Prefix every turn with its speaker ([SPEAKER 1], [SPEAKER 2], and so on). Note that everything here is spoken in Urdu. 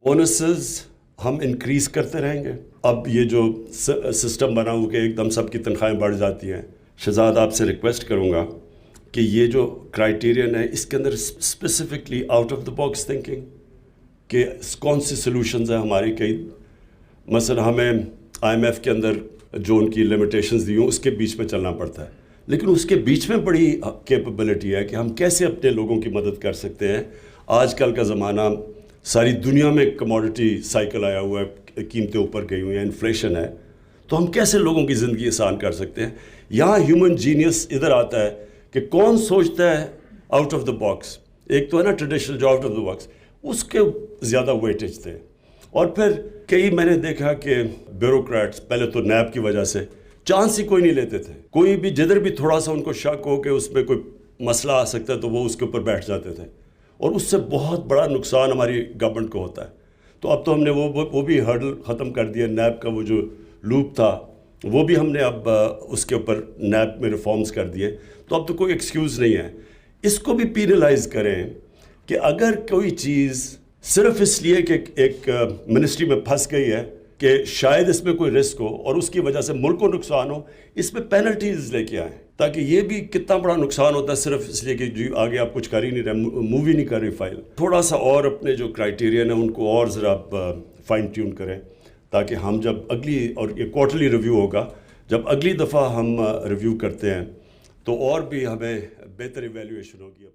[SPEAKER 1] بونسز ہم انکریز کرتے رہیں گے. اب یہ جو سسٹم بنا ہوا کہ ایک دم سب کی تنخواہیں بڑھ جاتی ہیں، شہزاد آپ سے ریکویسٹ کروں گا کہ یہ جو کرائیٹیرین ہے اس کے اندر specifically out of the box thinking کہ کون سی سلوشنز ہیں ہماری. کئی مثلا ہمیں آئی ایم ایف کے اندر جو ان کی لمیٹیشنز دی ہوں اس کے بیچ میں چلنا پڑتا ہے، لیکن اس کے بیچ میں بڑی کیپبلٹی ہے کہ ہم کیسے اپنے لوگوں کی مدد کر سکتے ہیں. آج کل کا زمانہ ساری دنیا میں کموڈٹی سائیکل آیا ہوا ہے، قیمتیں اوپر گئی ہوئی ہیں، انفلیشن ہے، تو ہم کیسے لوگوں کی زندگی آسان کر سکتے ہیں. یہاں ہیومن جینیس ادھر آتا ہے کہ کون سوچتا ہے آؤٹ آف دا باکس. ایک تو ہے نا ٹریڈیشنل جو آؤٹ آف دا باکس، اس کے زیادہ ویٹیج تھے. اور پھر کئی میں نے دیکھا کہ بیوروکریٹس پہلے تو نیب کی وجہ سے چانس ہی کوئی نہیں لیتے تھے. کوئی بھی جدھر بھی تھوڑا سا ان کو شک ہو کہ اس میں کوئی مسئلہ آ سکتا ہے تو وہ اس کے اوپر بیٹھ جاتے تھے، اور اس سے بہت بڑا نقصان ہماری گورنمنٹ کو ہوتا ہے. تو اب تو ہم نے وہ بھی ہرڈل ختم کر دیا. نیب کا وہ جو لوپ تھا وہ بھی ہم نے اب اس کے اوپر نیب میں ریفارمز کر دیے. تو اب تو کوئی ایکسکیوز نہیں ہے. اس کو بھی پینلائز کریں کہ اگر کوئی چیز صرف اس لیے کہ ایک منسٹری میں پھنس گئی ہے کہ شاید اس میں کوئی رسک ہو اور اس کی وجہ سے ملک کو نقصان ہو، اس میں پینلٹیز لے کے آئیں، تاکہ یہ بھی کتنا بڑا نقصان ہوتا ہے صرف اس لیے کہ جی آگے آپ کچھ کر ہی نہیں رہے، مووی نہیں کر رہی فائل. تھوڑا سا اور اپنے جو کرائیٹیرین ہیں ان کو اور ذرا آپ فائن ٹیون کریں، تاکہ ہم جب اگلی، اور یہ کوارٹرلی ریویو ہوگا، جب اگلی دفعہ ہم ریویو کرتے ہیں تو اور بھی ہمیں بہتر ایویلیویشن ہوگی.